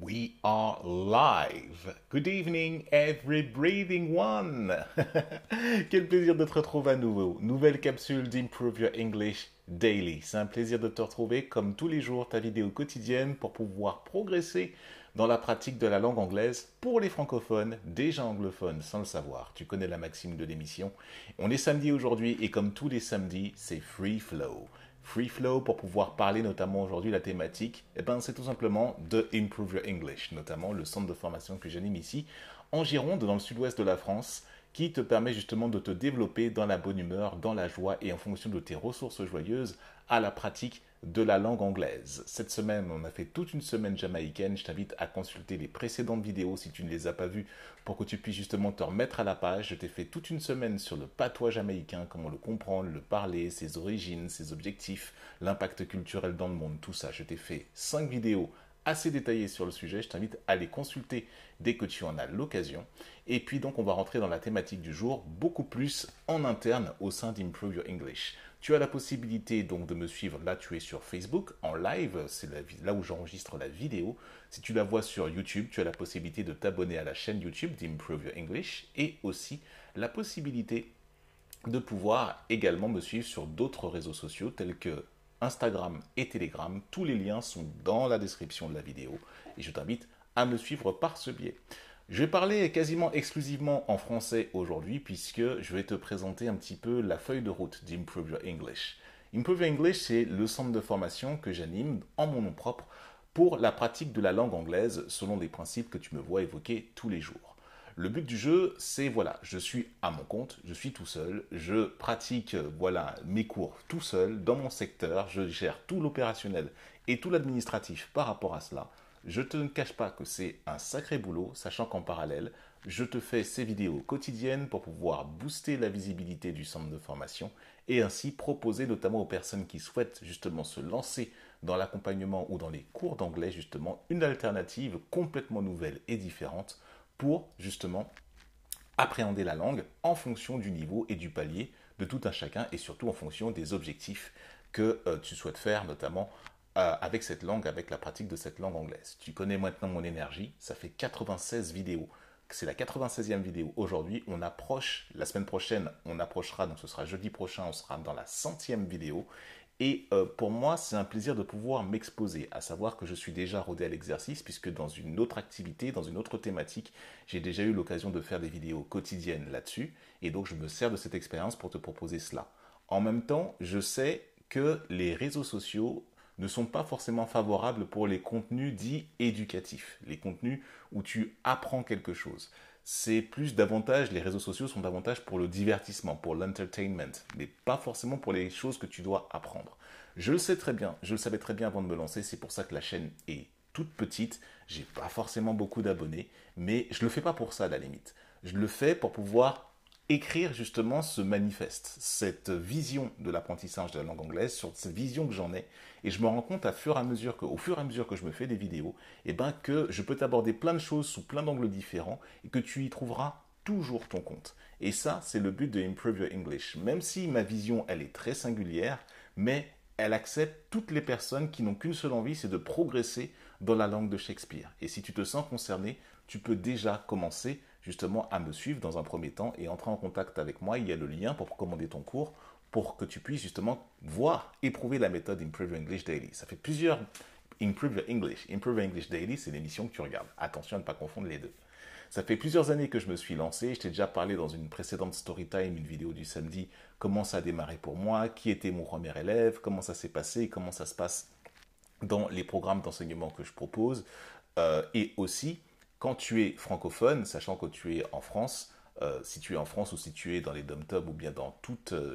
We are live. Good evening, every breathing one. Quel plaisir de te retrouver à nouveau. Nouvelle capsule d'Improve Your English Daily. C'est un plaisir de te retrouver comme tous les jours, ta vidéo quotidienne pour pouvoir progresser dans la pratique de la langue anglaise pour les francophones, déjà anglophones sans le savoir. Tu connais la maxime de l'émission. On est samedi aujourd'hui et comme tous les samedis, c'est Free Flow. Free Flow pour pouvoir parler notamment aujourd'hui la thématique, c'est tout simplement de Improve Your English, notamment le centre de formation que j'anime ici en Gironde, dans le sud-ouest de la France, qui te permet justement de te développer dans la bonne humeur, dans la joie et en fonction de tes ressources joyeuses à la pratique de la langue anglaise. Cette semaine, on a fait toute une semaine jamaïcaine. Je t'invite à consulter les précédentes vidéos si tu ne les as pas vues pour que tu puisses justement te remettre à la page. Je t'ai fait toute une semaine sur le patois jamaïcain, comment le comprendre, le parler, ses origines, ses objectifs, l'impact culturel dans le monde, tout ça. Je t'ai fait 5 vidéos assez détaillées sur le sujet. Je t'invite à les consulter dès que tu en as l'occasion. Et puis donc on va rentrer dans la thématique du jour, beaucoup plus en interne au sein d'Improve Your English. Tu as la possibilité donc de me suivre, là tu es sur Facebook en live, c'est là où j'enregistre la vidéo. Si tu la vois sur YouTube, tu as la possibilité de t'abonner à la chaîne YouTube d'Improve Your English et aussi la possibilité de pouvoir également me suivre sur d'autres réseaux sociaux tels que Instagram et Telegram. Tous les liens sont dans la description de la vidéo et je t'invite à me suivre par ce biais. Je vais parler quasiment exclusivement en français aujourd'hui puisque je vais te présenter un petit peu la feuille de route d'Improve Your English. Improve Your English, c'est le centre de formation que j'anime en mon nom propre pour la pratique de la langue anglaise selon des principes que tu me vois évoquer tous les jours. Le but du jeu, c'est voilà, je suis à mon compte, je suis tout seul, je pratique voilà mes cours tout seul dans mon secteur, je gère tout l'opérationnel et tout l'administratif par rapport à cela. Je te ne cache pas que c'est un sacré boulot, sachant qu'en parallèle, je te fais ces vidéos quotidiennes pour pouvoir booster la visibilité du centre de formation et ainsi proposer notamment aux personnes qui souhaitent justement se lancer dans l'accompagnement ou dans les cours d'anglais justement une alternative complètement nouvelle et différente pour justement appréhender la langue en fonction du niveau et du palier de tout un chacun et surtout en fonction des objectifs que tu souhaites faire notamment avec cette langue, avec la pratique de cette langue anglaise. Tu connais maintenant mon énergie, ça fait 96 vidéos. C'est la 96e vidéo aujourd'hui. On approche, la semaine prochaine, on approchera, donc ce sera jeudi prochain, on sera dans la 100e vidéo. Et pour moi, c'est un plaisir de pouvoir m'exposer, à savoir que je suis déjà rodé à l'exercice, puisque dans une autre activité, dans une autre thématique, j'ai déjà eu l'occasion de faire des vidéos quotidiennes là-dessus, et donc je me sers de cette expérience pour te proposer cela. En même temps, je sais que les réseaux sociaux ne sont pas forcément favorables pour les contenus dits éducatifs, les contenus où tu apprends quelque chose. C'est plus davantage, les réseaux sociaux sont davantage pour le divertissement, pour l'entertainment, mais pas forcément pour les choses que tu dois apprendre. Je le sais très bien, je le savais très bien avant de me lancer, c'est pour ça que la chaîne est toute petite, j'ai pas forcément beaucoup d'abonnés, mais je le fais pas pour ça à la limite. Je le fais pour pouvoir écrire justement ce manifeste, cette vision de l'apprentissage de la langue anglaise, sur cette vision que j'en ai, et je me rends compte au fur et à mesure que je me fais des vidéos, que je peux t'aborder plein de choses sous plein d'angles différents et que tu y trouveras toujours ton compte. Et ça, c'est le but de Improve Your English. Même si ma vision, elle est très singulière, mais elle accepte toutes les personnes qui n'ont qu'une seule envie, c'est de progresser dans la langue de Shakespeare. Et si tu te sens concerné, tu peux déjà commencer justement à me suivre dans un premier temps et entrer en contact avec moi. Il y a le lien pour commander ton cours pour que tu puisses justement voir, éprouver la méthode Improve Your English Daily. Ça fait plusieurs Improve Your English. Improve Your English Daily, c'est l'émission que tu regardes. Attention à ne pas confondre les deux. Ça fait plusieurs années que je me suis lancé. Je t'ai déjà parlé dans une précédente story time, une vidéo du samedi, comment ça a démarré pour moi, qui était mon premier élève, comment ça s'est passé, comment ça se passe dans les programmes d'enseignement que je propose. Et aussi, quand tu es francophone, sachant que tu es en France, si tu es en France ou si tu es dans les dom-toms ou bien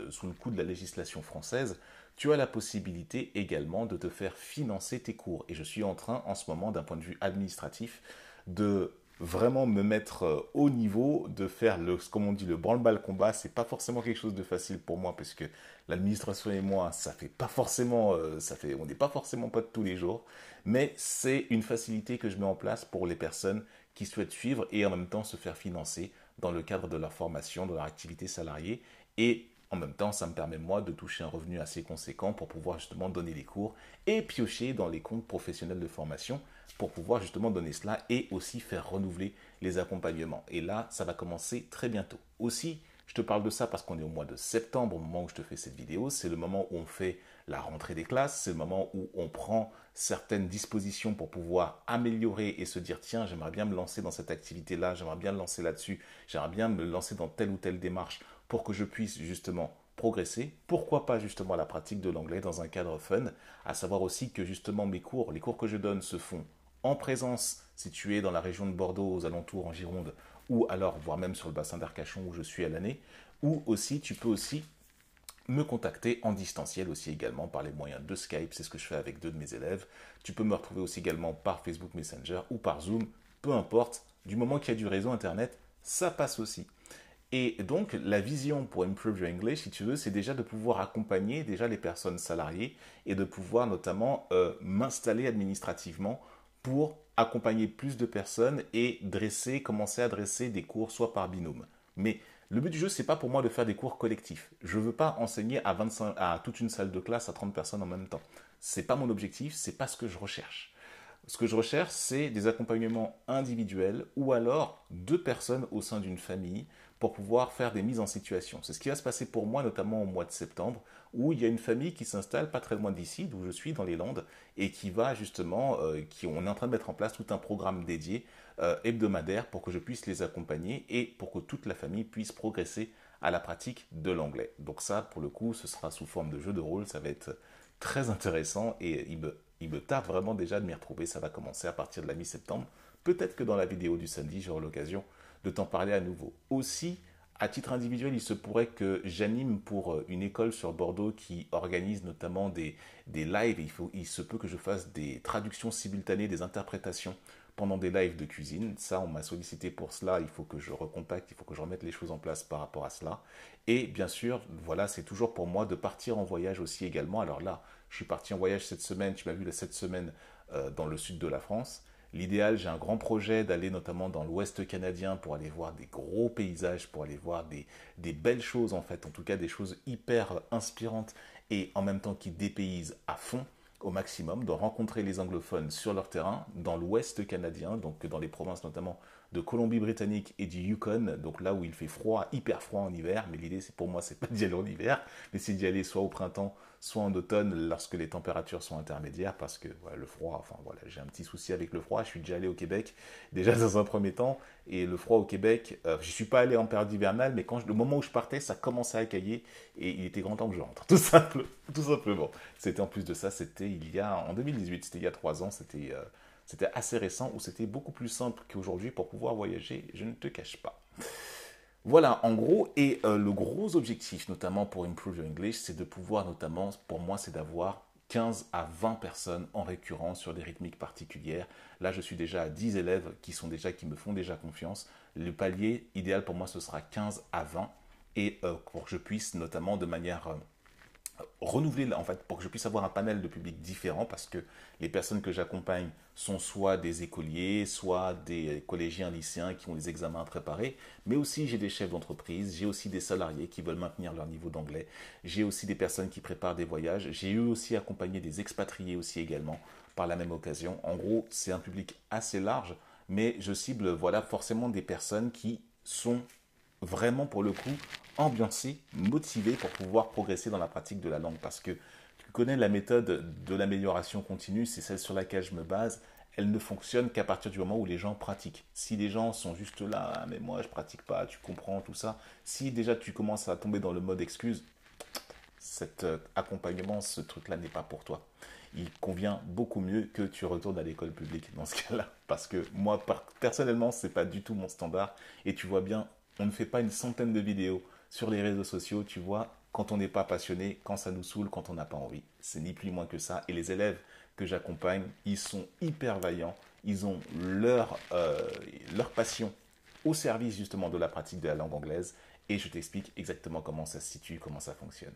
sous le coup de la législation française, tu as la possibilité également de te faire financer tes cours. Et je suis en train, en ce moment, d'un point de vue administratif, de vraiment me mettre au niveau, de faire comme on dit, le branle-bas combat. C'est pas forcément quelque chose de facile pour moi parce que l'administration et moi, ça fait pas forcément, on n'est pas forcément potes tous les jours, mais c'est une facilité que je mets en place pour les personnes qui souhaitent suivre et en même temps se faire financer dans le cadre de leur formation, de leur activité salariée. Et en même temps, ça me permet moi de toucher un revenu assez conséquent pour pouvoir justement donner les cours et piocher dans les comptes professionnels de formation pour pouvoir justement donner cela et aussi faire renouveler les accompagnements. Et là, ça va commencer très bientôt. Aussi, je te parle de ça parce qu'on est au mois de septembre, au moment où je te fais cette vidéo. C'est le moment où on fait la rentrée des classes. C'est le moment où on prend certaines dispositions pour pouvoir améliorer et se dire, tiens, j'aimerais bien me lancer dans cette activité-là, j'aimerais bien me lancer là-dessus, j'aimerais bien me lancer dans telle ou telle démarche pour que je puisse justement progresser. Pourquoi pas justement la pratique de l'anglais dans un cadre fun, à savoir aussi que justement mes cours, les cours que je donne se font en présence si tu es dans la région de Bordeaux, aux alentours en Gironde, ou alors voire même sur le bassin d'Arcachon où je suis à l'année, ou aussi tu peux aussi me contacter en distanciel aussi également par les moyens de Skype, c'est ce que je fais avec 2 de mes élèves. Tu peux me retrouver aussi également par Facebook Messenger ou par Zoom, peu importe, du moment qu'il y a du réseau Internet, ça passe aussi. Et donc, la vision pour Improve Your English, si tu veux, c'est déjà de pouvoir accompagner déjà les personnes salariées et de pouvoir notamment m'installer administrativement pour accompagner plus de personnes et commencer à dresser des cours soit par binôme. Mais le but du jeu, c'est pas pour moi de faire des cours collectifs. Je veux pas enseigner à toute une salle de classe à 30 personnes en même temps. C'est pas mon objectif, c'est pas ce que je recherche. Ce que je recherche, c'est des accompagnements individuels ou alors 2 personnes au sein d'une famille pour pouvoir faire des mises en situation. C'est ce qui va se passer pour moi, notamment au mois de septembre, où il y a une famille qui s'installe pas très loin d'ici, d'où je suis, dans les Landes, et qui va justement, on est en train de mettre en place tout un programme dédié hebdomadaire pour que je puisse les accompagner et pour que toute la famille puisse progresser à la pratique de l'anglais. Donc ça, pour le coup, ce sera sous forme de jeu de rôle, ça va être très intéressant et il me tarde vraiment déjà de m'y retrouver. Ça va commencer à partir de la mi-septembre. Peut-être que dans la vidéo du samedi, j'aurai l'occasion de t'en parler à nouveau. Aussi, à titre individuel, il se pourrait que j'anime pour une école sur Bordeaux qui organise notamment des lives. Il se peut que je fasse des traductions simultanées, des interprétations pendant des lives de cuisine. Ça, on m'a sollicité pour cela. Il faut que je recontacte, il faut que je remette les choses en place par rapport à cela. Et bien sûr, voilà, c'est toujours pour moi de partir en voyage aussi également. Alors là, je suis parti en voyage cette semaine, tu m'as vu cette semaine dans le sud de la France. L'idéal, j'ai un grand projet d'aller notamment dans l'ouest canadien pour aller voir des gros paysages, pour aller voir des belles choses en fait, en tout cas des choses hyper inspirantes et en même temps qui dépaysent à fond au maximum, de rencontrer les anglophones sur leur terrain, dans l'ouest canadien, donc dans les provinces notamment de Colombie-Britannique et du Yukon, donc là où il fait froid, hyper froid en hiver, mais l'idée c'est pour moi c'est pas d'y aller en hiver, mais c'est d'y aller soit au printemps, soit en automne lorsque les températures sont intermédiaires, parce que voilà, le froid, enfin voilà, j'ai un petit souci avec le froid, je suis déjà allé au Québec, déjà dans un premier temps, et le froid au Québec, je suis pas allé en période hivernale, mais le moment où je partais, ça commençait à cailler, et il était grand temps que je rentre, tout simplement. C'était en plus de ça, c'était en 2018, c'était il y a 3 ans, c'était assez récent, où c'était beaucoup plus simple qu'aujourd'hui pour pouvoir voyager, je ne te cache pas. Voilà, en gros, et le gros objectif, notamment pour Improve Your English, c'est de pouvoir, notamment, pour moi, c'est d'avoir 15 à 20 personnes en récurrence sur des rythmiques particulières. Là, je suis déjà à 10 élèves qui me font déjà confiance. Le palier idéal pour moi, ce sera 15 à 20, et pour que je puisse, notamment de manière renouveler, en fait, pour que je puisse avoir un panel de public différent, parce que les personnes que j'accompagne sont soit des écoliers, soit des collégiens, lycéens qui ont des examens à préparer, mais aussi j'ai des chefs d'entreprise, j'ai aussi des salariés qui veulent maintenir leur niveau d'anglais, j'ai aussi des personnes qui préparent des voyages, j'ai eu aussi accompagné des expatriés aussi également par la même occasion. En gros, c'est un public assez large, mais je cible, voilà, forcément des personnes qui sont vraiment pour le coup ambiancé, motivé pour pouvoir progresser dans la pratique de la langue. Parce que tu connais la méthode de l'amélioration continue, c'est celle sur laquelle je me base. Elle ne fonctionne qu'à partir du moment où les gens pratiquent. Si les gens sont juste là, ah, mais moi je pratique pas, tu comprends tout ça. Si déjà tu commences à tomber dans le mode excuse, cet accompagnement, ce truc-là n'est pas pour toi. Il convient beaucoup mieux que tu retournes à l'école publique dans ce cas-là. Parce que moi, personnellement, ce n'est pas du tout mon standard. Et tu vois bien, on ne fait pas une centaine de vidéos sur les réseaux sociaux, tu vois, quand on n'est pas passionné, quand ça nous saoule, quand on n'a pas envie. C'est ni plus ni moins que ça. Et les élèves que j'accompagne, ils sont hyper vaillants. Ils ont leur passion au service justement de la pratique de la langue anglaise. Et je t'explique exactement comment ça se situe, comment ça fonctionne.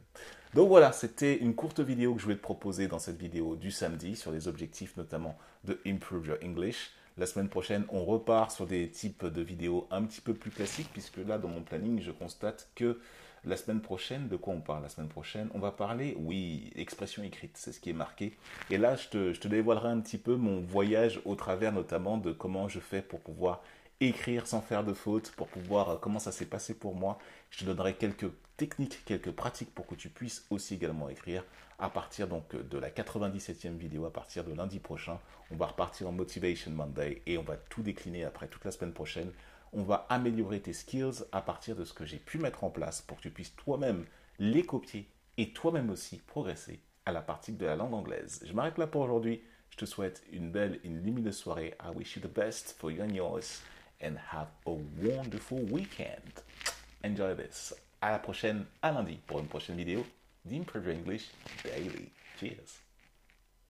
Donc voilà, c'était une courte vidéo que je voulais te proposer dans cette vidéo du samedi sur les objectifs notamment de Improve Your English. La semaine prochaine, on repart sur des types de vidéos un petit peu plus classiques, puisque là, dans mon planning, je constate que La semaine prochaine, de quoi on parle la semaine prochaine? On va parler, oui, expression écrite, c'est ce qui est marqué. Et là, je te dévoilerai un petit peu mon voyage au travers notamment de comment je fais pour pouvoir écrire sans faire de faute, pour pouvoir, comment ça s'est passé pour moi. Je te donnerai quelques techniques, quelques pratiques pour que tu puisses aussi également écrire à partir donc de la 97e vidéo, à partir de lundi prochain. On va repartir en Motivation Monday et on va tout décliner après toute la semaine prochaine. On va améliorer tes skills à partir de ce que j'ai pu mettre en place pour que tu puisses toi-même les copier et toi-même aussi progresser à la pratique de la langue anglaise. Je m'arrête là pour aujourd'hui. Je te souhaite une belle, une lumineuse soirée. I wish you the best for you and yours and have a wonderful weekend. Enjoy this. À la prochaine, à lundi pour une prochaine vidéo d'Improve Your English Daily. Cheers.